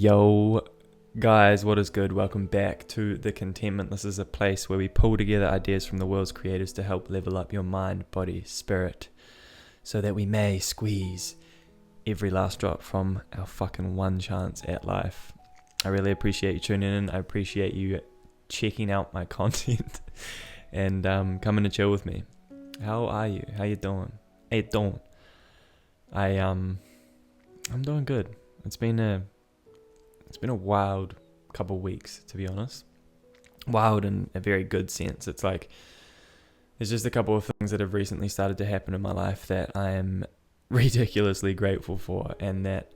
Yo, guys, what is good? Welcome back to The Contentment. This is a place where we pull together ideas from the world's creators to help level up your mind, body, spirit, so that we may squeeze every last drop from our fucking one chance at life. I really appreciate you tuning in. I appreciate you checking out my content and coming to chill with me. How are you? How you doing? Hey, don't. I'm doing good. It's been a wild couple weeks, to be honest. Wild in a very good sense. It's like there's just a couple of things that have recently started to happen in my life that I am ridiculously grateful for, and that,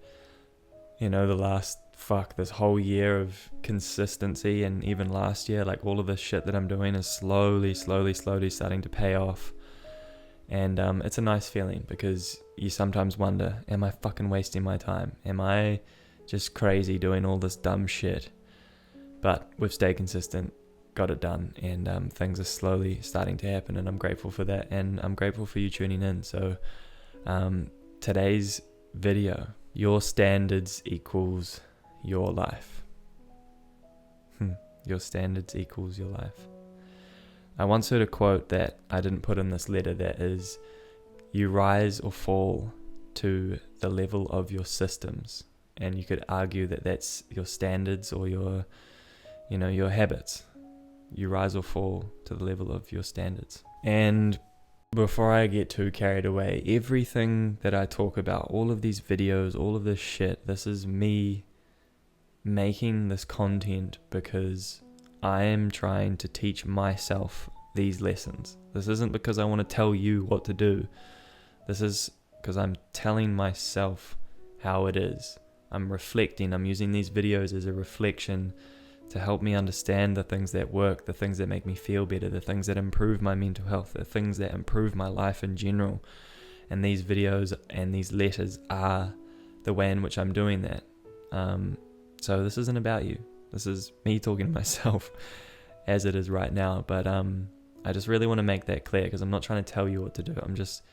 you know, this whole year of consistency, and even last year, like all of this shit that I'm doing is slowly starting to pay off. And it's a nice feeling, because you sometimes wonder, am I fucking wasting my time? Am I just crazy doing all this dumb shit? But we've stayed consistent, got it done, and things are slowly starting to happen, and I'm grateful for that, and I'm grateful for you tuning in. So today's video, your standards equals your life. Your standards equals your life. I once heard a quote that I didn't put in this letter that is, you rise or fall to the level of your systems. And you could argue that that's your standards or your habits. You rise or fall to the level of your standards. And before I get too carried away, everything that I talk about, all of these videos, all of this shit, this is me making this content because I am trying to teach myself these lessons. This isn't because I want to tell you what to do. This is because I'm telling myself how it is. I'm reflecting. I'm using these videos as a reflection to help me understand the things that work, the things that make me feel better, the things that improve my mental health, the things that improve my life in general. And these videos and these letters are the way in which I'm doing that. So this isn't about you. This is me talking to myself as it is right now. But I just really want to make that clear, because I'm not trying to tell you what to do. I'm just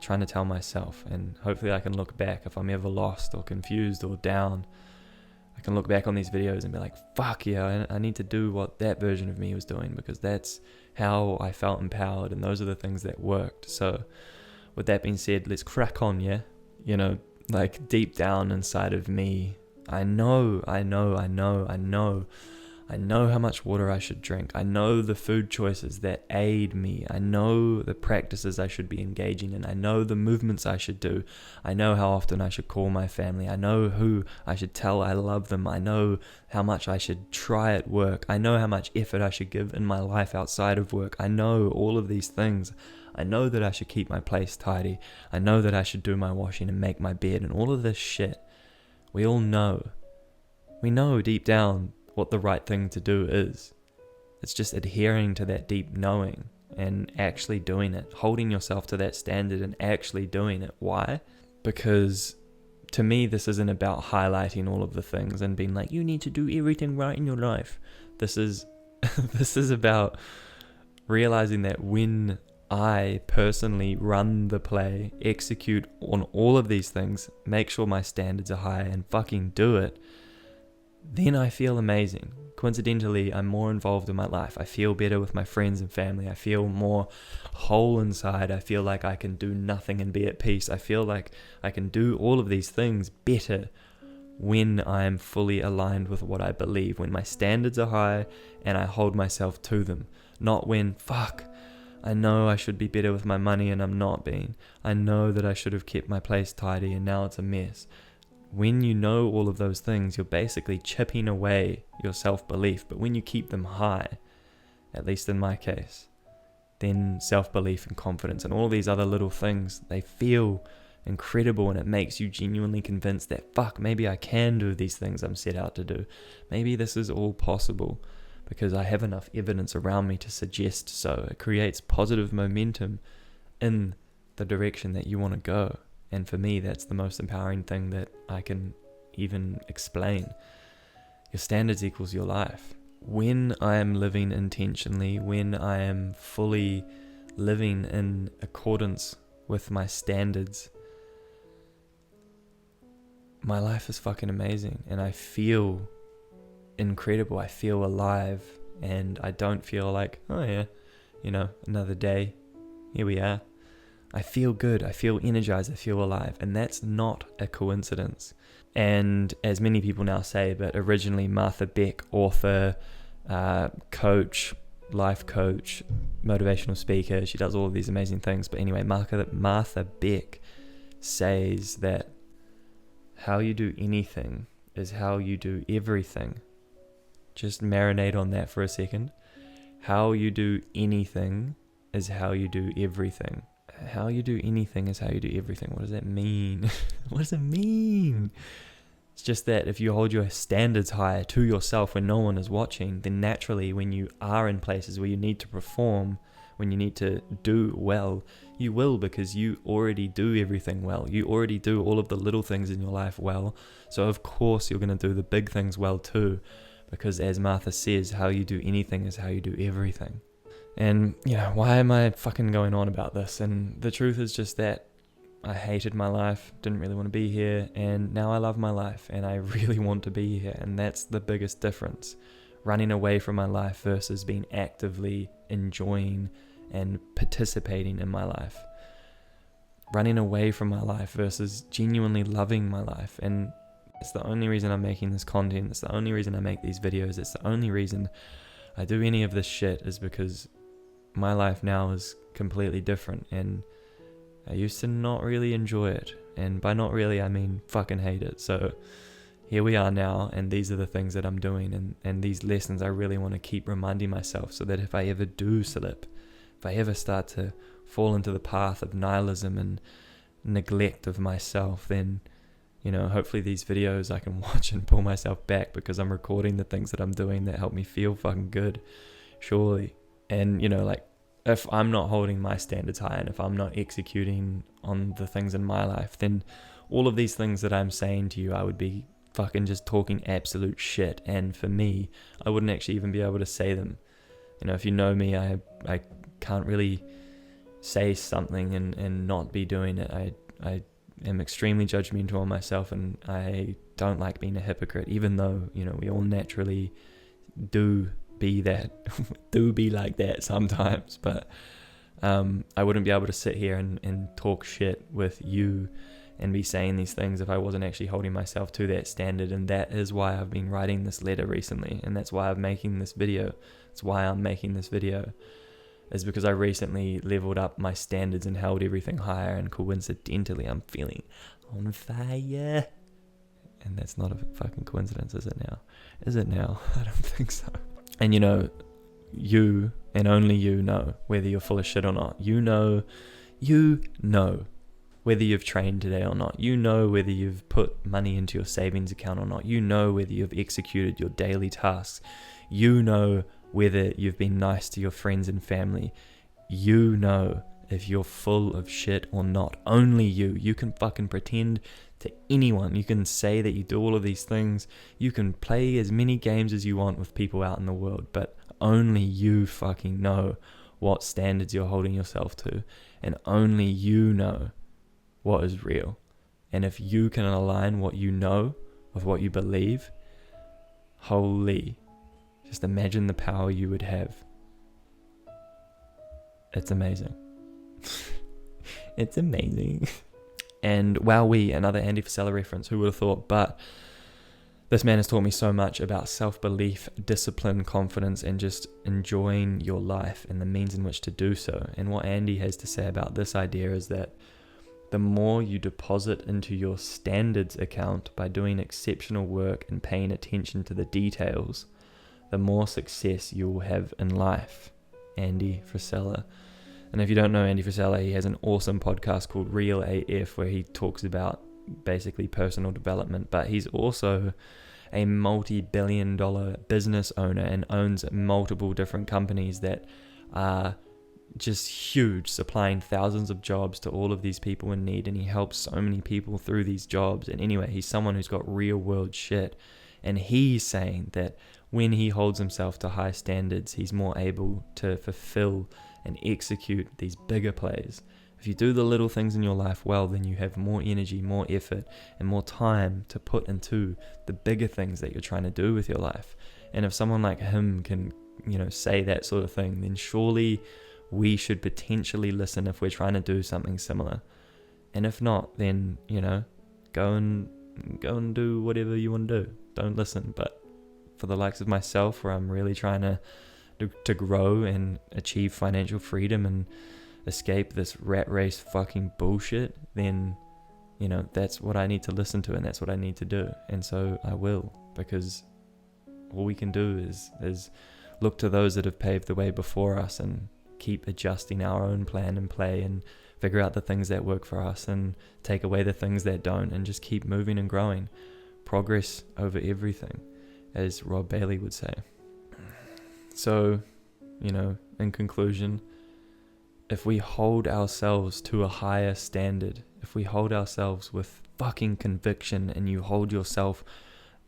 trying to tell myself, and hopefully I can look back if I'm ever lost or confused or down. I can look back on these videos and be like, fuck yeah, I need to do what that version of me was doing, because that's how I felt empowered, and those are the things that worked. So with that being said, let's crack on, yeah? You know, like deep down inside of me, I know how much water I should drink. I know the food choices that aid me. I know the practices I should be engaging in. I know the movements I should do. I know how often I should call my family. I know who I should tell I love them. I know how much I should try at work. I know how much effort I should give in my life outside of work. I know all of these things. I know that I should keep my place tidy. I know that I should do my washing and make my bed and all of this shit. We all know. We know deep down what the right thing to do is. It's just adhering to that deep knowing and actually doing it, holding yourself to that standard and actually doing it. Why? Because to me, this isn't about highlighting all of the things and being like, you need to do everything right in your life. This is about realizing that when I personally run the play, execute on all of these things, make sure my standards are high and fucking do it, then I feel amazing. Coincidentally, I'm more involved in my life. I feel better with my friends and family. I feel more whole inside. I feel like I can do nothing and be at peace. I feel like I can do all of these things better when I am fully aligned with what I believe, when my standards are high and I hold myself to them. Not when, fuck, I know I should be better with my money and I'm not being. I know that I should have kept my place tidy and now it's a mess. When you know all of those things, you're basically chipping away your self-belief. But when you keep them high, at least in my case, then self-belief and confidence and all these other little things, they feel incredible, and it makes you genuinely convinced that, fuck, maybe I can do these things I'm set out to do. Maybe this is all possible because I have enough evidence around me to suggest so. It creates positive momentum in the direction that you want to go. And for me, that's the most empowering thing that I can even explain. Your standards equals your life. When I am living intentionally, when I am fully living in accordance with my standards, my life is fucking amazing, and I feel incredible. I feel alive, and I don't feel like, oh yeah, another day, here we are. I feel good, I feel energized, I feel alive, and that's not a coincidence. And as many people now say, but originally Martha Beck, author, coach, life coach, motivational speaker, she does all of these amazing things. But anyway, Martha Beck says that how you do anything is how you do everything. Just marinate on that for a second. How you do anything is how you do everything. How you do anything is how you do everything. What does that mean? What does it mean? It's just that if you hold your standards high to yourself when no one is watching, then naturally when you are in places where you need to perform, when you need to do well, you will, because you already do everything well. You already do all of the little things in your life well. So of course you're going to do the big things well too, because as Martha says, how you do anything is how you do everything. And, why am I fucking going on about this? And the truth is just that I hated my life, didn't really want to be here, and now I love my life, and I really want to be here, and that's the biggest difference. Running away from my life versus being actively enjoying and participating in my life. Running away from my life versus genuinely loving my life. And it's the only reason I'm making this content, it's the only reason I make these videos, it's the only reason I do any of this shit, is because my life now is completely different, and I used to not really enjoy it, and by not really I mean fucking hate it. So here we are now, and these are the things that I'm doing, and these lessons I really want to keep reminding myself, so that if I ever do slip, if I ever start to fall into the path of nihilism and neglect of myself, then hopefully these videos I can watch and pull myself back, because I'm recording the things that I'm doing that help me feel fucking good, surely. And if I'm not holding my standards high, and if I'm not executing on the things in my life, then all of these things that I'm saying to you, I would be fucking just talking absolute shit. And for me, I wouldn't actually even be able to say them. If you know me, I can't really say something and not be doing it. I am extremely judgmental on myself, and I don't like being a hypocrite, even though, we all naturally do be like that sometimes. But I wouldn't be able to sit here and talk shit with you and be saying these things if I wasn't actually holding myself to that standard. And that is why I've been writing this letter recently, and that's why I'm making this video. It's why I'm making this video, is because I recently leveled up my standards and held everything higher, and coincidentally I'm feeling on fire. And that's not a fucking coincidence, is it now? Is it now? I don't think so. And you and only you know whether you're full of shit or not. You know whether you've trained today or not. You know whether you've put money into your savings account or not. You know whether you've executed your daily tasks. You know whether you've been nice to your friends and family. You know if you're full of shit or not. Only you. You can fucking pretend to anyone. You can say that you do all of these things. You can play as many games as you want with people out in the world, but only you fucking know what standards you're holding yourself to, and only you know what is real. And if you can align what you know with what you believe, holy, just imagine the power you would have. It's amazing. It's amazing. And wowee, another Andy Frisella reference, who would have thought? But this man has taught me so much about self-belief, discipline, confidence, and just enjoying your life and the means in which to do so. And what Andy has to say about this idea is that the more you deposit into your standards account by doing exceptional work and paying attention to the details, the more success you will have in life. Andy Frisella. And if you don't know Andy Frisella, he has an awesome podcast called Real AF, where he talks about basically personal development, but he's also a multi-billion-dollar business owner and owns multiple different companies that are just huge, supplying thousands of jobs to all of these people in need, and he helps so many people through these jobs. And anyway, he's someone who's got real world shit, and he's saying that when he holds himself to high standards, he's more able to fulfill and execute these bigger plays. If you do the little things in your life well, then you have more energy, more effort, and more time to put into the bigger things that you're trying to do with your life. And if someone like him can, say that sort of thing, then surely we should potentially listen if we're trying to do something similar. And if not, then, go and do whatever you want to do. Don't listen. But for the likes of myself, where I'm really trying to grow and achieve financial freedom and escape this rat race fucking bullshit, then that's what I need to listen to, and that's what I need to do. And so I will, because all we can do is look to those that have paved the way before us and keep adjusting our own plan and play, and figure out the things that work for us and take away the things that don't, and just keep moving and growing. Progress over everything, as Rob Bailey would say. So, in conclusion, if we hold ourselves to a higher standard, if we hold ourselves with fucking conviction, and you hold yourself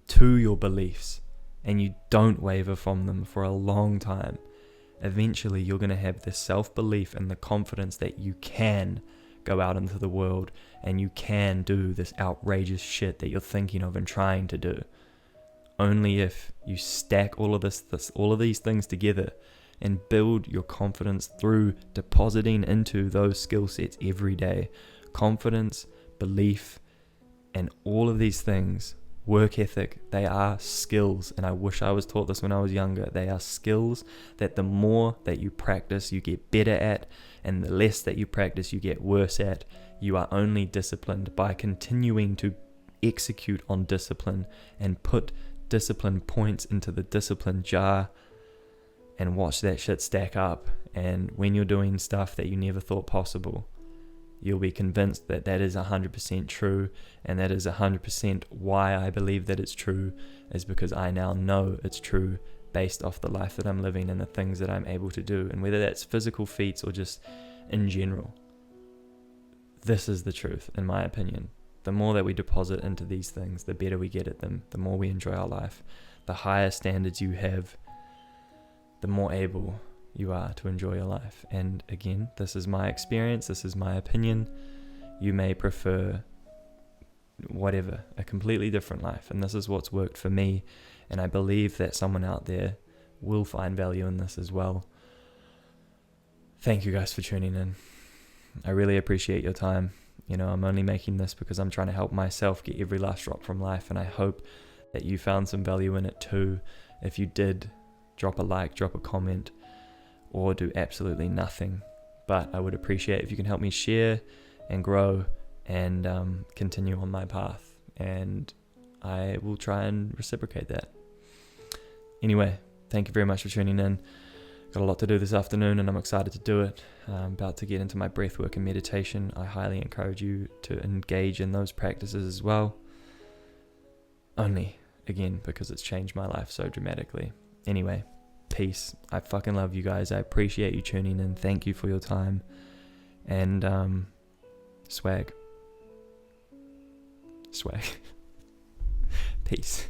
to your beliefs and you don't waver from them for a long time, eventually you're going to have the self-belief and the confidence that you can go out into the world and you can do this outrageous shit that you're thinking of and trying to do. Only if you stack all of these things together and build your confidence through depositing into those skill sets every day. Confidence, belief, and all of these things, work ethic, they are skills. And I wish I was taught this when I was younger. They are skills that the more that you practice, you get better at, and the less that you practice, you get worse at. You are only disciplined by continuing to execute on discipline and put discipline points into the discipline jar and watch that shit stack up. And when you're doing stuff that you never thought possible, you'll be convinced that that is 100% true, and that is 100% why I believe that it's true, is because I now know it's true based off the life that I'm living and the things that I'm able to do. And whether that's physical feats or just in general, this is the truth, in my opinion. The more that we deposit into these things, the better we get at them, the more we enjoy our life. The higher standards you have, the more able you are to enjoy your life. And again, this is my experience, this is my opinion. You may prefer whatever, a completely different life, and this is what's worked for me, and I believe that someone out there will find value in this as well. Thank you guys for tuning in. I really appreciate your time. I'm only making this because I'm trying to help myself get every last drop from life, and I hope that you found some value in it too. If you did, drop a like, drop a comment, or do absolutely nothing. But I would appreciate if you can help me share and grow and continue on my path, and I will try and reciprocate that. Anyway, thank you very much for tuning in. Got a lot to do this afternoon, and I'm excited to do it. I'm about to get into my breathwork and meditation. I highly encourage you to engage in those practices as well. Only, again, because it's changed my life so dramatically. Anyway, peace. I fucking love you guys. I appreciate you tuning in. Thank you for your time. And swag. Peace.